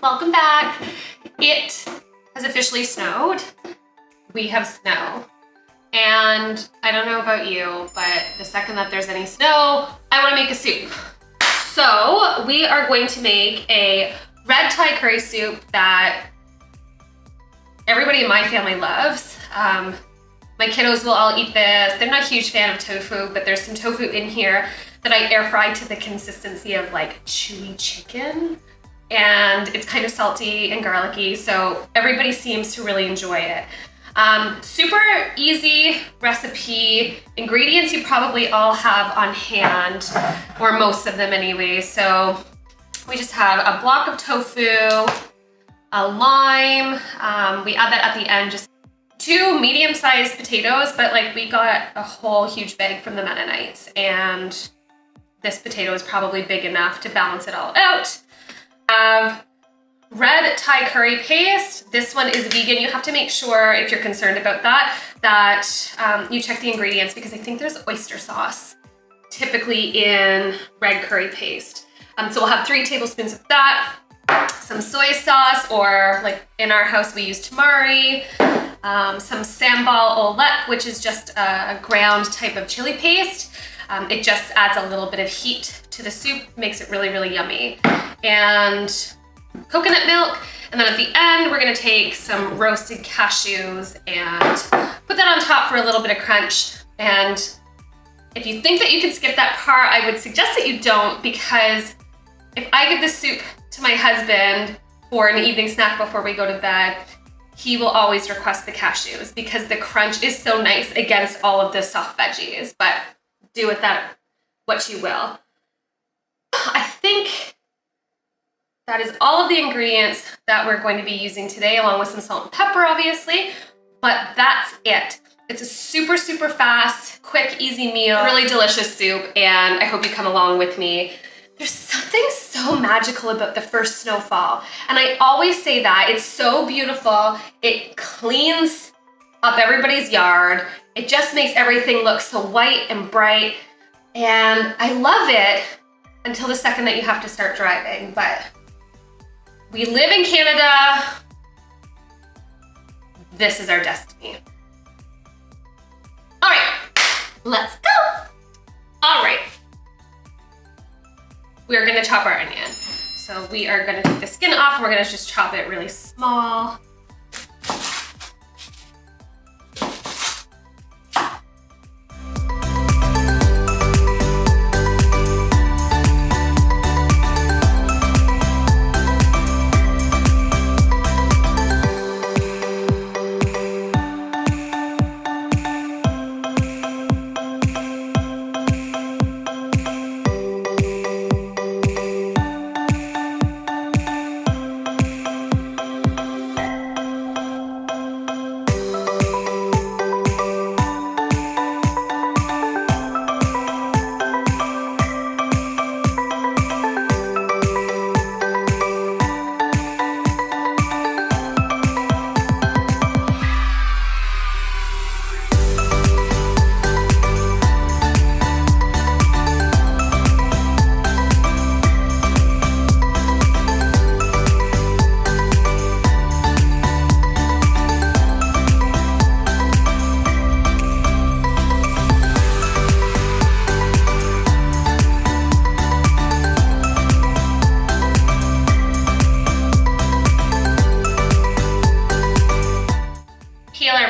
Welcome back. It has officially snowed. We have snow. And I don't know about you, but the second that there's any snow, I want to make a soup. So we are going to make a red Thai curry soup that everybody in my family loves. My kiddos will all eat this. They're not a huge fan of tofu, but there's some tofu in here that I air fried to the consistency of like chewy chicken. And it's kind of salty and garlicky, so everybody seems to really enjoy it. Super easy recipe. Ingredients you probably all have on hand, or most of them anyway. So we just have a block of tofu, a lime, we add that at the end, just 2 medium-sized potatoes, but like we got a whole huge bag from the Mennonites, and this potato is probably big enough to balance it all out. Red Thai curry paste. This one is vegan. You have to make sure, if you're concerned about that, you check the ingredients, because I think there's oyster sauce typically in red curry paste. So we'll have 3 tablespoons of that, some soy sauce, or like in our house we use tamari, some sambal oelek, which is just a ground type of chili paste. It just adds a little bit of heat to the soup, makes it really, really yummy. And coconut milk. And then at the end, we're gonna take some roasted cashews and put that on top for a little bit of crunch. And if you think that you can skip that part, I would suggest that you don't, because if I give this soup to my husband for an evening snack before we go to bed, he will always request the cashews because the crunch is so nice against all of the soft veggies. But do with that what you will. I think that is all of the ingredients that we're going to be using today, along with some salt and pepper, obviously, but that's it. It's a super, super fast, quick, easy meal, really delicious soup, and I hope you come along with me. There's something so magical about the first snowfall, and I always say that. It's so beautiful. It cleans up everybody's yard. It just makes everything look so white and bright, and I love it until the second that you have to start driving. But we live in Canada. This is our destiny. All right, let's go. All right, we're gonna chop our onion. So we are gonna take the skin off, and we're gonna just chop it really small.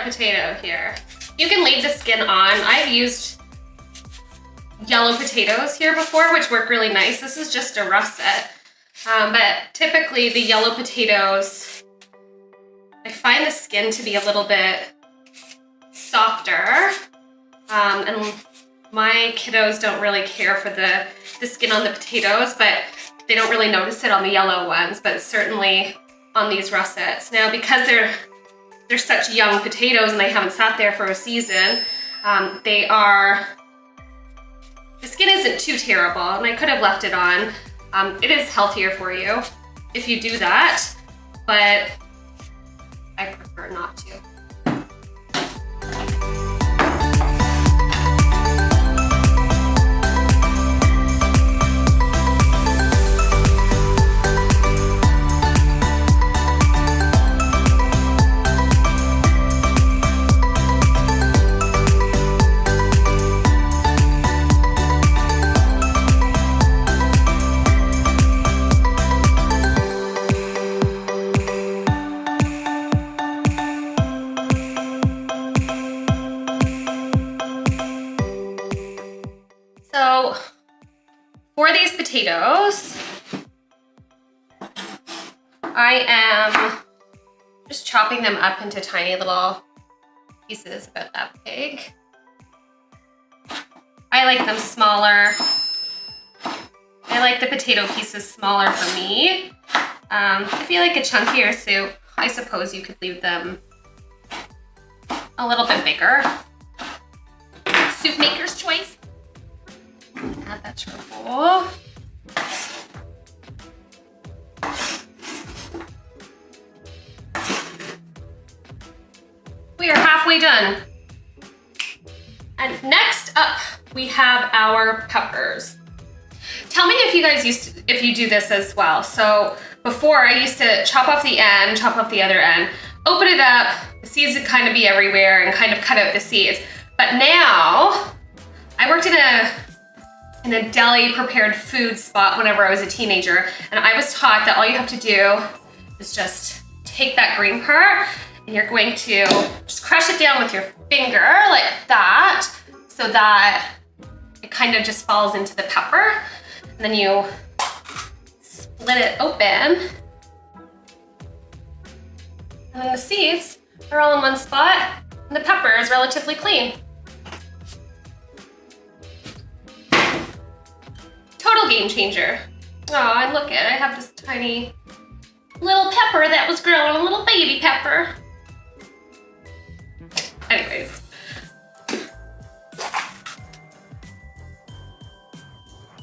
Potato here. You can leave the skin on. I've used yellow potatoes here before, which work really nice. This is just a russet, but typically the yellow potatoes, I find the skin to be a little bit softer, and my kiddos don't really care for the skin on the potatoes, but they don't really notice it on the yellow ones, but certainly on these russets. Now, because they're such young potatoes and they haven't sat there for a season, the skin isn't too terrible, and I could have left it on. It is healthier for you if you do that. but I prefer not to. So for these potatoes, I am just chopping them up into tiny little pieces about that big. I like them smaller. I like the potato pieces smaller for me. If you like a chunkier soup, I suppose you could leave them a little bit bigger. Soup maker's choice. Add that to our bowl. We are halfway done. And next up, we have our peppers. Tell me if you guys if you do this as well. So before, I used to chop off the end, chop off the other end, open it up, the seeds would kind of be everywhere and kind of cut out the seeds. But now, I worked in a deli prepared food spot whenever I was a teenager, and I was taught that all you have to do is just take that green part and you're going to just crush it down with your finger like that, so that it kind of just falls into the pepper. And then you split it open, and then the seeds are all in one spot, and the pepper is relatively clean. Total game changer. Oh, and look at it, I have this tiny little pepper that was growing, a little baby pepper. Anyways.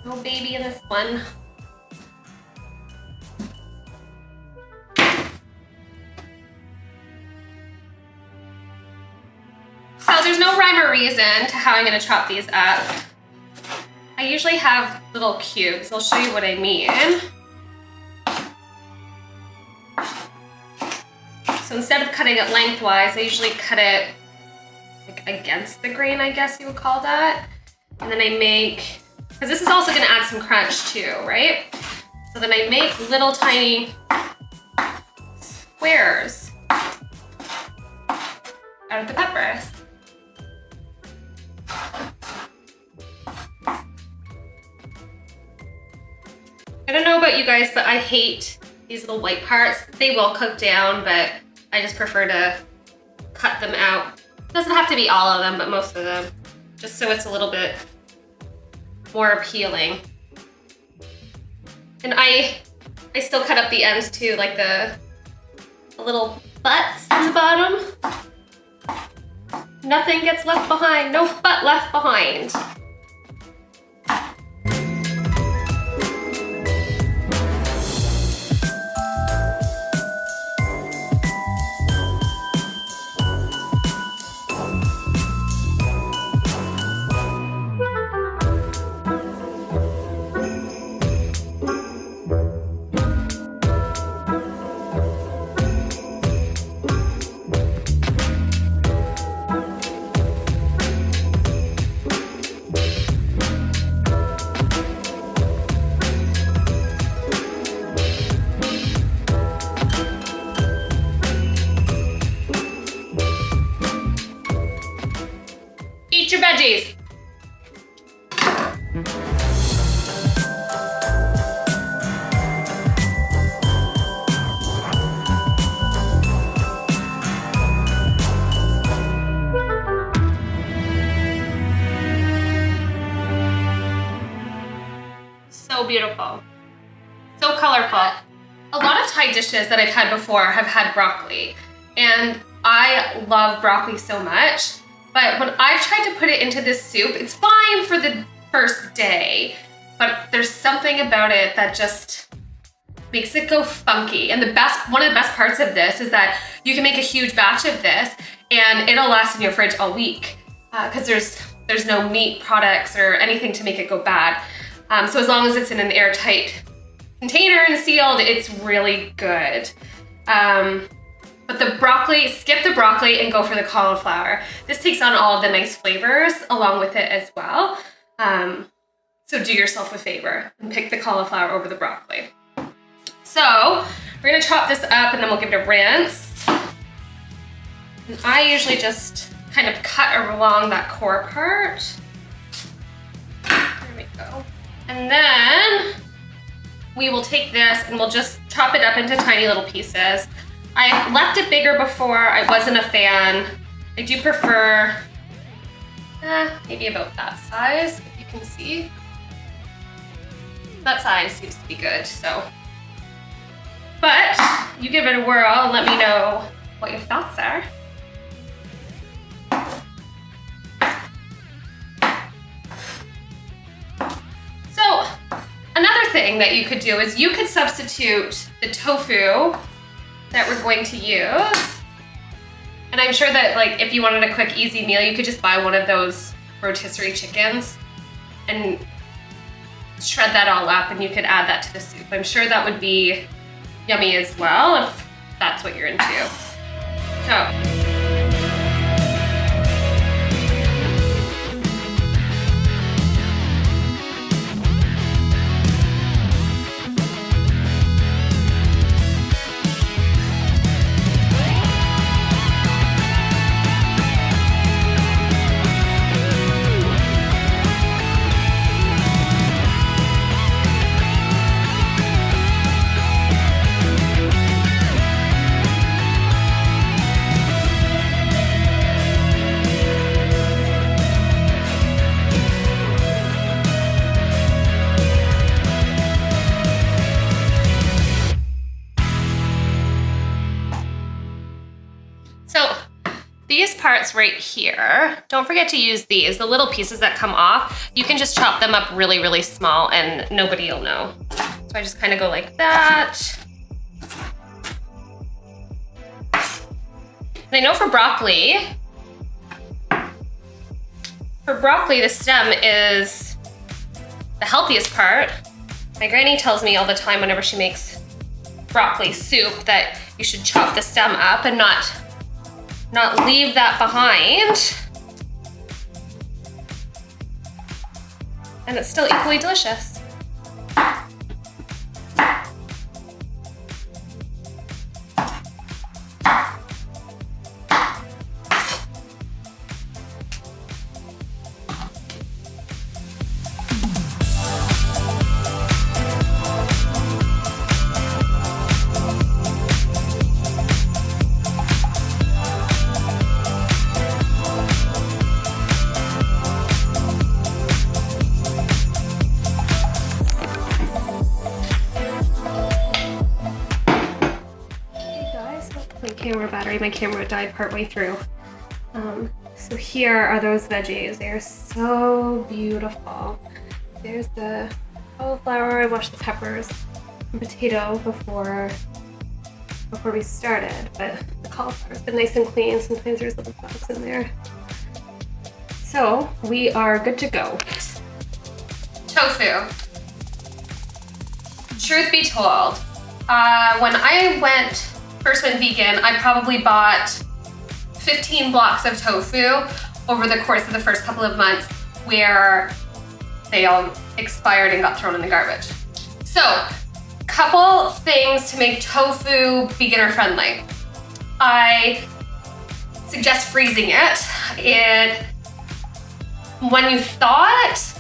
No baby in this one. So there's no rhyme or reason to how I'm gonna chop these up. I usually have little cubes. I'll show you what I mean. So instead of cutting it lengthwise, I usually cut it like against the grain, I guess you would call that. And then I make, because this is also gonna add some crunch too, right? So then I make little tiny squares out of the peppers. I don't know about you guys, but I hate these little white parts. They will cook down, but I just prefer to cut them out. It doesn't have to be all of them, but most of them, just so it's a little bit more appealing. And I still cut up the ends too, like the little butts in the bottom. Nothing gets left behind, no butt left behind. Eat your veggies. So beautiful. So colorful. A lot of Thai dishes that I've had before have had broccoli, and I love broccoli so much. But when I've tried to put it into this soup, it's fine for the first day, but there's something about it that just makes it go funky. And one of the best parts of this is that you can make a huge batch of this and it'll last in your fridge all week because there's no meat products or anything to make it go bad. So as long as it's in an airtight container and sealed, it's really good. But the broccoli, skip the broccoli and go for the cauliflower. This takes on all of the nice flavors along with it as well. So do yourself a favor and pick the cauliflower over the broccoli. So we're gonna chop this up and then we'll give it a rinse. And I usually just kind of cut along that core part. There we go. And then we will take this and we'll just chop it up into tiny little pieces. I left it bigger before. I wasn't a fan. I do prefer maybe about that size, if you can see. That size seems to be good, so. But you give it a whirl and let me know what your thoughts are. So another thing that you could do is you could substitute the tofu that we're going to use. And I'm sure that like if you wanted a quick, easy meal, you could just buy one of those rotisserie chickens and shred that all up and you could add that to the soup. I'm sure that would be yummy as well if that's what you're into. So. These parts right here, don't forget to use these, the little pieces that come off. You can just chop them up really, really small and nobody will know. So I just kind of go like that. And I know for broccoli, the stem is the healthiest part. My granny tells me all the time whenever she makes broccoli soup that you should chop the stem up and not leave that behind. And it's still equally delicious. My camera died partway through. So here are those veggies. They are so beautiful. There's the cauliflower. I washed the peppers and potato before we started, but the cauliflower's been nice and clean. Sometimes there's little bugs in there. So we are good to go. Tofu. Truth be told, when I first went vegan, I probably bought 15 blocks of tofu over the course of the first couple of months where they all expired and got thrown in the garbage. So, couple things to make tofu beginner friendly. I suggest freezing it. When you thaw it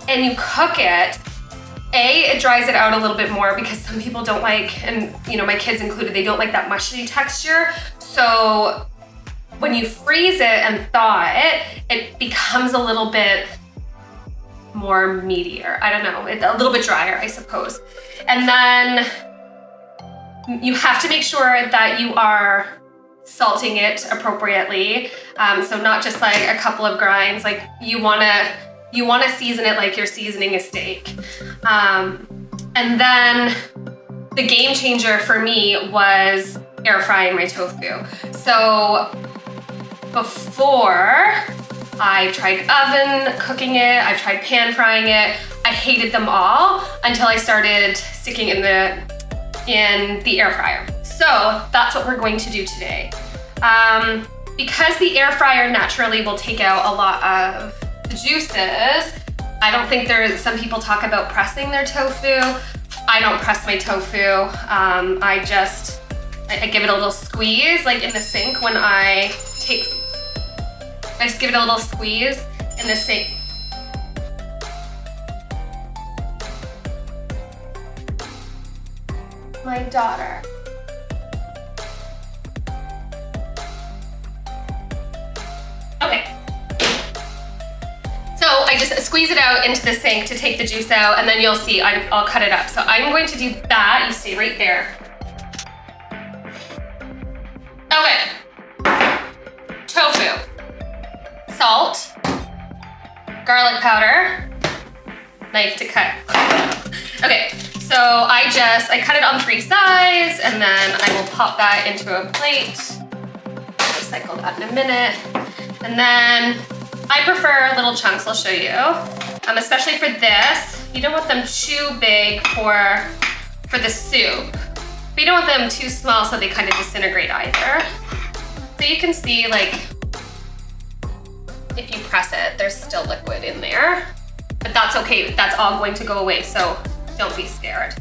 and you cook it, it dries it out a little bit more because some people don't like, and my kids included, they don't like that mushy texture. So when you freeze it and thaw it, it becomes a little bit more meatier. I don't know, a little bit drier, I suppose. And then you have to make sure that you are salting it appropriately. So not just like a couple of grinds, like you wanna season it like you're seasoning a steak. And then the game changer for me was air frying my tofu. So before, I tried oven cooking it, I've tried pan frying it. I hated them all until I started sticking in the air fryer. So that's what we're going to do today. Because the air fryer naturally will take out a lot of the juices, I don't think some people talk about pressing their tofu. I don't press my tofu. I give it a little squeeze, like in the sink when I just give it a little squeeze in the sink. My daughter. Okay. So I just squeeze it out into the sink to take the juice out, and then you'll see I'll cut it up. So I'm going to do that. You stay right there. Okay. Tofu. Salt. Garlic powder. Knife to cut. Okay. So I cut it on 3 sides, and then I will pop that into a plate. I'll recycle that in a minute. And then I prefer little chunks, I'll show you. Especially for this, you don't want them too big for the soup, but you don't want them too small so they kind of disintegrate either. So you can see, like, if you press it, there's still liquid in there, but that's okay. That's all going to go away, so don't be scared.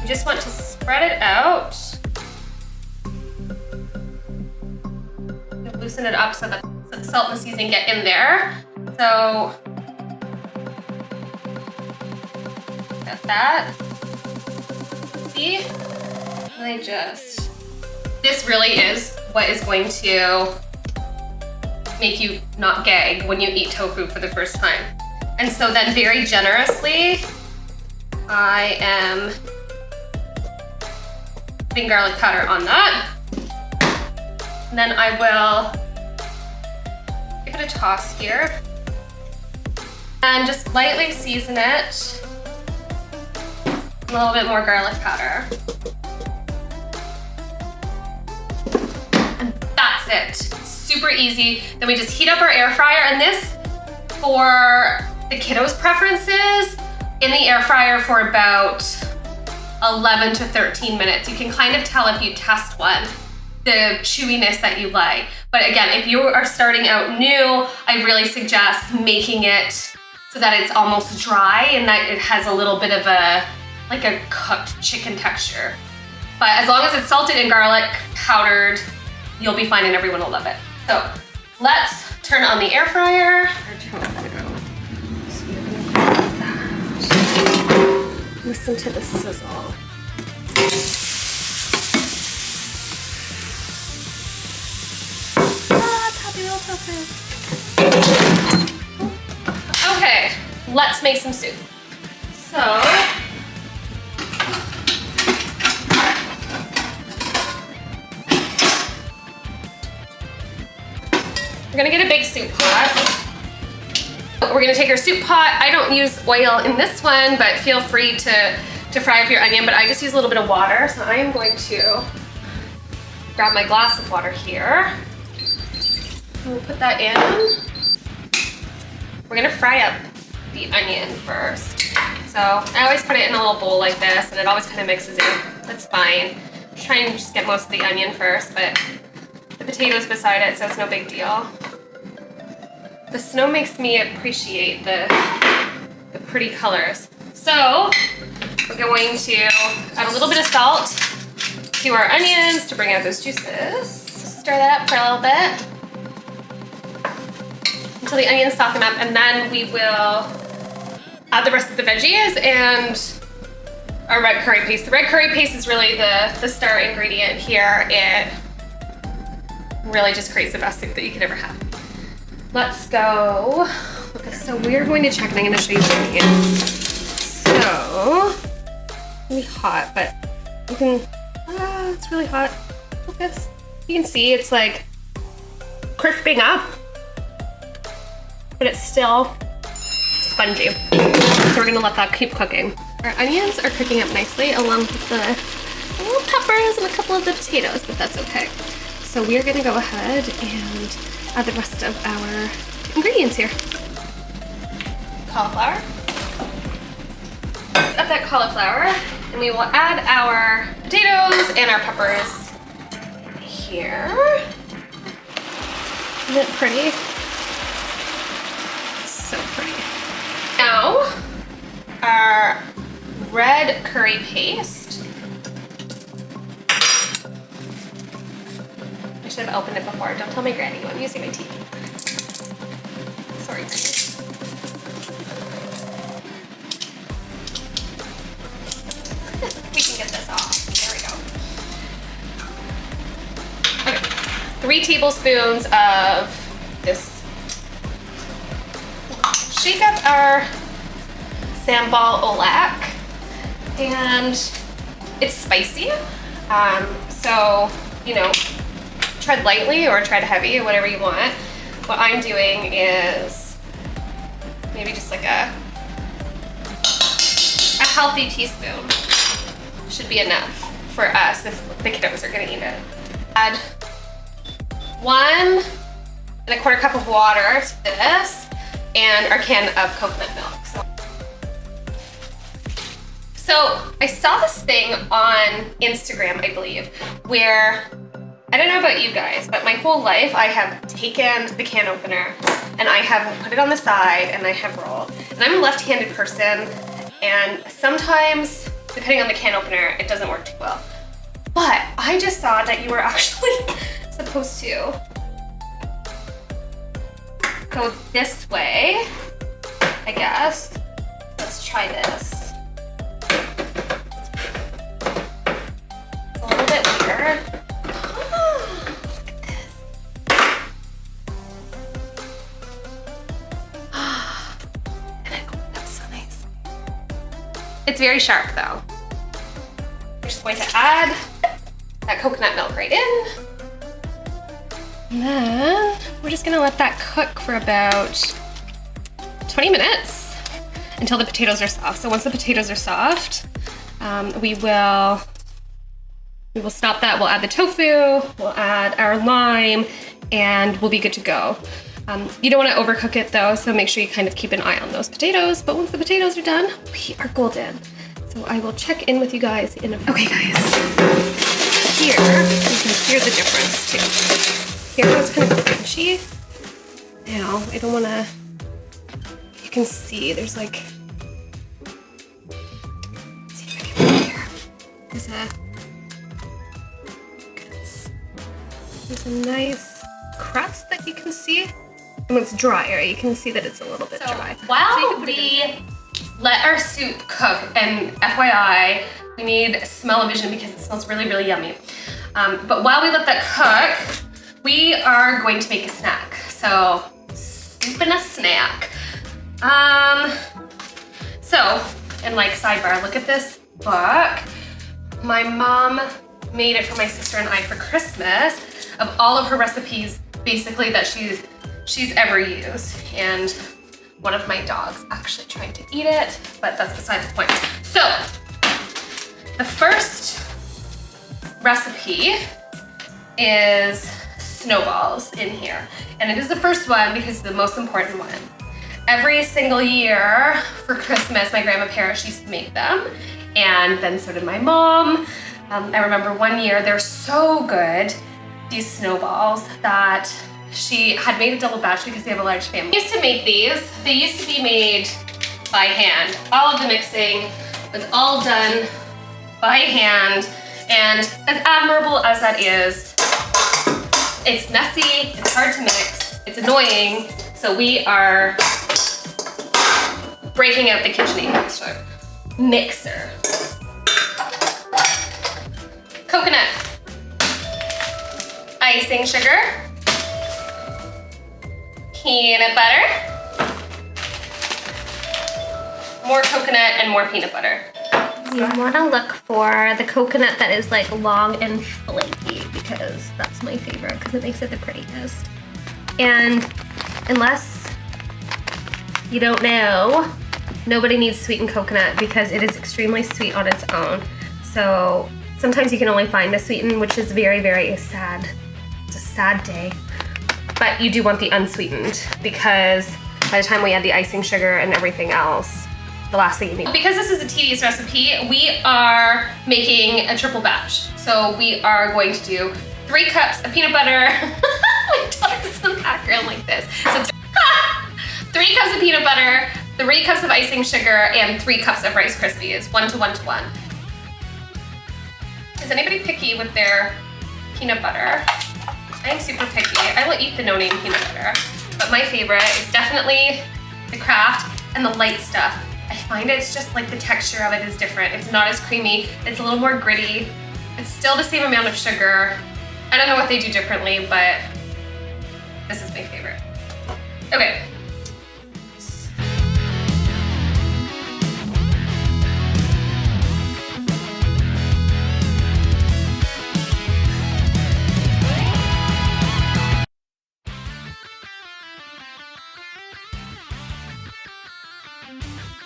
You just want to spread it out. Loosen it up so that the salt and the seasoning get in there. So, got that. See? This really is what is going to make you not gag when you eat tofu for the first time. And so then very generously, I am putting garlic powder on that. And then I will give it a toss here and just lightly season it. A little bit more garlic powder. And that's it. Super easy. Then we just heat up our air fryer, and this, for the kiddos' preferences, in the air fryer for about 11 to 13 minutes. You can kind of tell if you test one, the chewiness that you like. But again, if you are starting out new, I really suggest making it so that it's almost dry and that it has a little bit of a cooked chicken texture. But as long as it's salted and garlic powdered, you'll be fine and everyone will love it. So let's turn on the air fryer. Listen to the sizzle. Okay, let's make some soup. So, we're gonna get a big soup pot. We're gonna take our soup pot. I don't use oil in this one, but feel free to fry up your onion, but I just use a little bit of water. So I am going to grab my glass of water here. We'll put that in. We're gonna fry up the onion first. So I always put it in a little bowl like this, and it always kind of mixes in. That's fine. Try and just get most of the onion first, but the potatoes beside it, so it's no big deal. The snow makes me appreciate the pretty colors. So we're going to add a little bit of salt to our onions to bring out those juices. Stir that up for a little bit until the onions soften up, and then we will add the rest of the veggies and our red curry paste. The red curry paste is really the star ingredient here. It really just creates the best soup that you could ever have. Let's go. So we're going to check, and I'm going to show you what I mean. So, it's gonna be hot, but you can, it's really hot. Focus. You can see it's like crisping up, but it's still spongy. So we're gonna let that keep cooking. Our onions are cooking up nicely along with the little peppers and a couple of the potatoes, but that's okay. So we're gonna go ahead and add the rest of our ingredients here. Cauliflower. Add that cauliflower, and we will add our potatoes and our peppers here. Isn't it pretty? So pretty. Now, our red curry paste. I should have opened it before. Don't tell my granny I'm using my teeth. Sorry, granny. We can get this off. There we go. Okay. 3 tablespoons of this. Shake up our sambal olak, and it's spicy. So, you know, tread lightly or tread heavy, whatever you want. What I'm doing is maybe just like a healthy teaspoon should be enough for us if the kiddos are gonna eat it. Add 1 1/4 cup of water to this and our can of coconut milk. So I saw this thing on Instagram, I believe, where, I don't know about you guys, but my whole life I have taken the can opener and I have put it on the side and I have rolled. And I'm a left-handed person, and sometimes, depending on the can opener, it doesn't work too well. But I just saw that you were actually supposed to go this way, I guess. Let's try this. It's a little bit weird. Oh, look at this. And it opened up so nice. It's very sharp though. We're just going to add that coconut milk right in. And then we're just gonna let that cook for about 20 minutes until the potatoes are soft. So once the potatoes are soft, we will stop that. We'll add the tofu, we'll add our lime, and we'll be good to go. You don't want to overcook it though, so make sure you kind of keep an eye on those potatoes. But once the potatoes are done, we are golden. So I will check in with you guys in a... Okay guys, here you can hear the difference too. Here it's kind of crunchy. Now, I don't want to... You can see there's like... Let's see if I can put it here. There's a nice crust that you can see. And it's dry, right? You can see that it's a little bit dry. While we let our soup cook, and FYI, we need smell-o-vision because it smells really, really yummy. But while we let that cook, we are going to make a snack. So, soup and a snack. And like sidebar, look at this book. My mom made it for my sister and I for Christmas of all of her recipes, basically that she's ever used. And one of my dogs actually tried to eat it, but that's beside the point. So, the first recipe is snowballs in here. And it is the first one because it's the most important one. Every single year for Christmas, my grandma Parrish used to make them, and then so did my mom. I remember one year, they're so good, these snowballs, that she had made a double batch because they have a large family. We used to make these. They used to be made by hand. All of the mixing was all done by hand, and as admirable as that is, it's messy, it's hard to mix, it's annoying, so we are breaking out the KitchenAid mixer. Coconut. icing sugar, peanut butter, more coconut, and more peanut butter. You want to look for the coconut that is like long and flaky because that's my favorite because it makes it the prettiest. And unless you don't know, nobody needs sweetened coconut because it is extremely sweet on its own. So sometimes you can only find the sweetened, which is very, very sad. It's a sad day. But you do want the unsweetened because by the time we add the icing sugar and everything else, the last thing you need. Because this is a tedious recipe, we are making a triple batch. So we are going to do 3 cups of peanut butter. My daughter's in the background like this. So 3 cups of peanut butter, 3 cups of icing sugar, and 3 cups of Rice Krispies, 1 to 1 to 1. Is anybody picky with their peanut butter? I am super picky. I will eat the no-name peanut butter, but my favorite is definitely the Kraft and the light stuff. I find it's just like the texture of it is different. It's not as creamy. It's a little more gritty. It's still the same amount of sugar. I don't know what they do differently, but this is my favorite. Okay.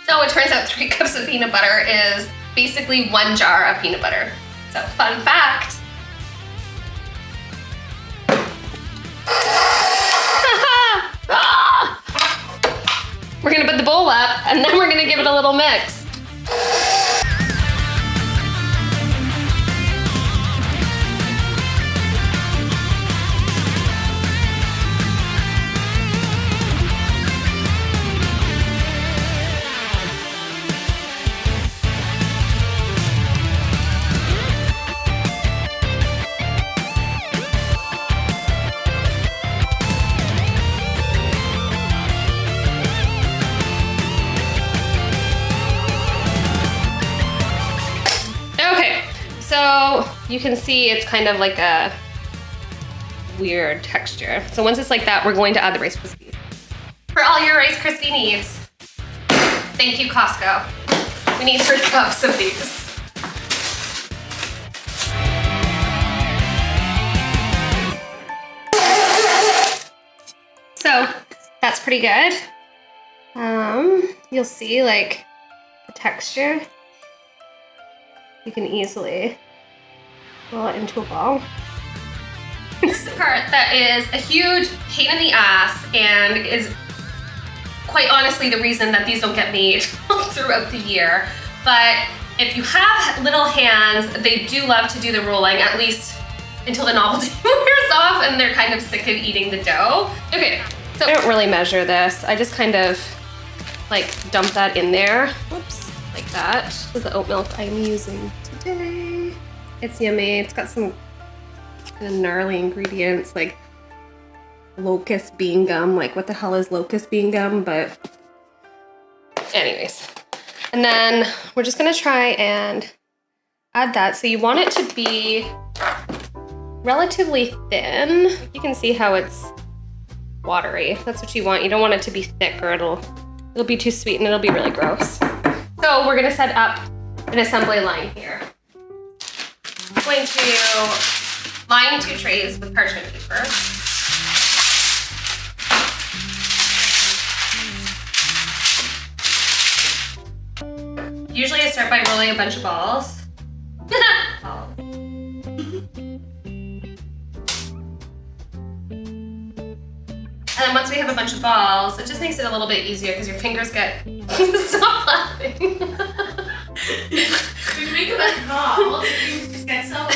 So it turns out 3 cups of peanut butter is basically 1 jar of peanut butter. So fun fact. We're gonna put the bowl up and then we're gonna give it a little mix. So you can see it's kind of like a weird texture. So once it's like that, we're going to add the Rice Krispies. For all your Rice Krispie needs, thank you, Costco. We need 3 cups of these. So that's pretty good. You'll see like the texture. You can easily roll it into a ball. This is the part that is a huge pain in the ass and is quite honestly the reason that these don't get made throughout the year. But if you have little hands, they do love to do the rolling, at least until the novelty wears off and they're kind of sick of eating the dough. Okay, so I don't really measure this. I just kind of like dump that in there. Whoops. Like that. This is the oat milk I'm using today. It's yummy. It's got some kind of gnarly ingredients like locust bean gum. Like what the hell is locust bean gum? But anyways. And then we're just gonna try and add that. So you want it to be relatively thin. You can see how it's watery. That's what you want. You don't want it to be thick or it'll be too sweet and it'll be really gross. So we're gonna set up an assembly line here. I'm going to line 2 trays with parchment paper. Usually I start by rolling a bunch of balls. And then once we have a bunch of balls, it just makes it a little bit easier because your fingers get... Stop laughing. We make them balls, you just get so...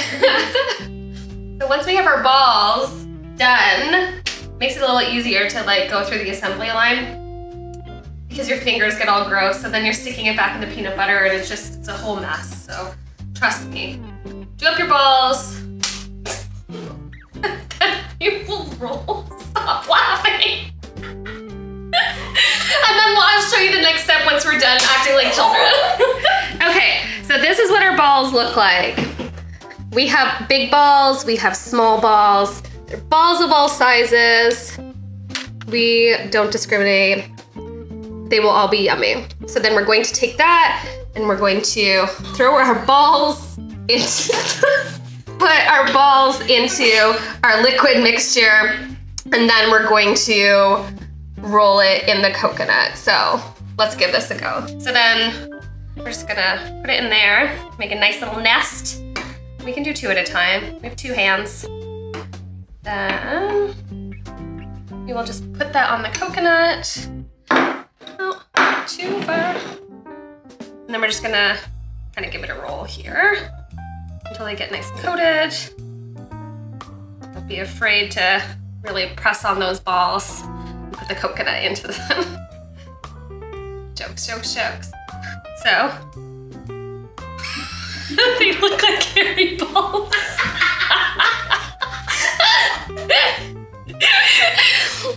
So once we have our balls done, makes it a little easier to like go through the assembly line because your fingers get all gross, so then you're sticking it back in the peanut butter and it's a whole mess. So trust me. Do up your balls. You will roll. Stop laughing. And then I'll show you the next step once we're done acting like children. Okay, so this is what our balls look like. We have big balls, we have small balls. They're balls of all sizes. We don't discriminate. They will all be yummy. So then we're going to take that and we're going to throw our balls into, put our balls into our liquid mixture, and then we're going to roll it in the coconut. So let's give this a go. So then we're just gonna put it in there, make a nice little nest. We can do 2 at a time. We have 2 hands. Then we will just put that on the coconut. Oh, too far. And then we're just gonna kind of give it a roll here until they get nice and coated. Don't be afraid to really press on those balls and put the coconut into them. Jokes, jokes, jokes. So, they look like hairy balls.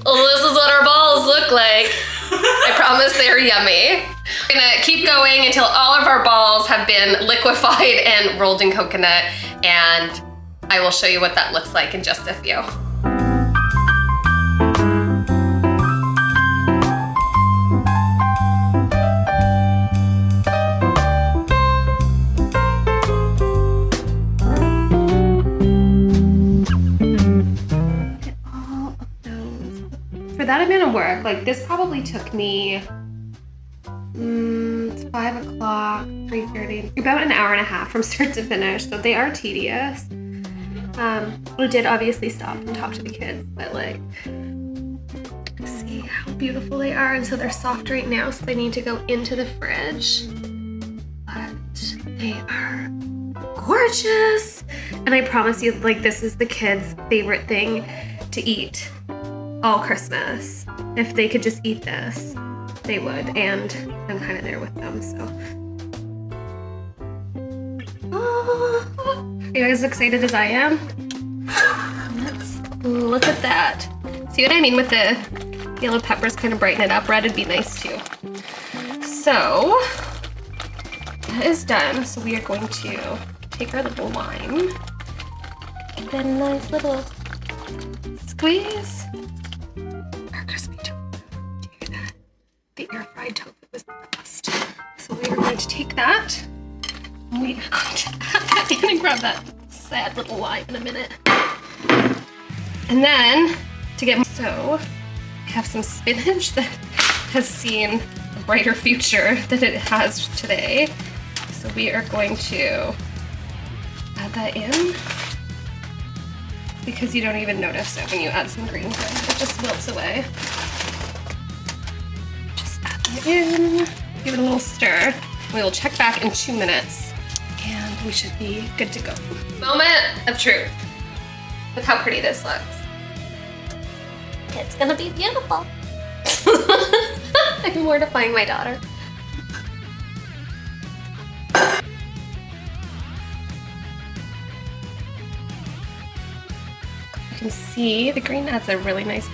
Well, this is what our balls look like. I promise they're yummy. We're gonna keep going until all of our balls have been liquefied and rolled in coconut, and I will show you what that looks like in just a few. For that amount of work, like this probably took me, it's 5 o'clock, 3:30, about an hour and a half from start to finish. So they are tedious. We did obviously stop and talk to the kids, but like, see how beautiful they are. And so they're soft right now, so they need to go into the fridge. But they are gorgeous. And I promise you, like, this is the kids' favorite thing to eat all Christmas. If they could just eat this, they would, and I'm kind of there with them, so. Oh, are you guys as excited as I am? Let's look at that. See what I mean with the yellow peppers, kind of brighten it up. Red would be nice too. So, that is done. So we are going to take our little lime, give it a nice little squeeze. Crispy tofu. Do you hear that? The air fried tofu is the best. So we are going to take that. And we are going to add that in and grab that sad little lime in a minute. And then to get so I have some spinach that has seen a brighter future than it has today. So we are going to add that in, because you don't even notice it when you add some green to it. It just melts away. Just add that in, give it a little stir. We will check back in 2 minutes and we should be good to go. Moment of truth. Look how pretty this looks. It's gonna be beautiful. I'm mortifying my daughter. You can see the green adds a really nice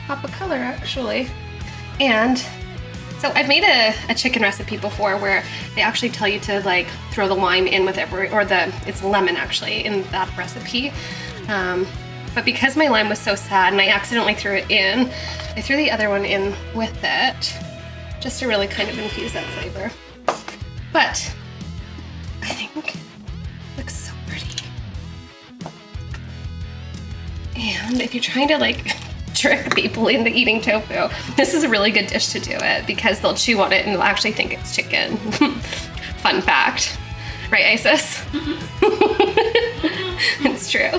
pop of color actually. And so I've made a chicken recipe before where they actually tell you to like throw the lime in with it's lemon actually in that recipe. But because my lime was so sad and I accidentally threw it in, I threw the other one in with it just to really kind of infuse that flavor. But I think it looks so pretty. And if you're trying to like trick people into eating tofu, this is a really good dish to do it because they'll chew on it and they'll actually think it's chicken. Fun fact. Right, Isis? It's true.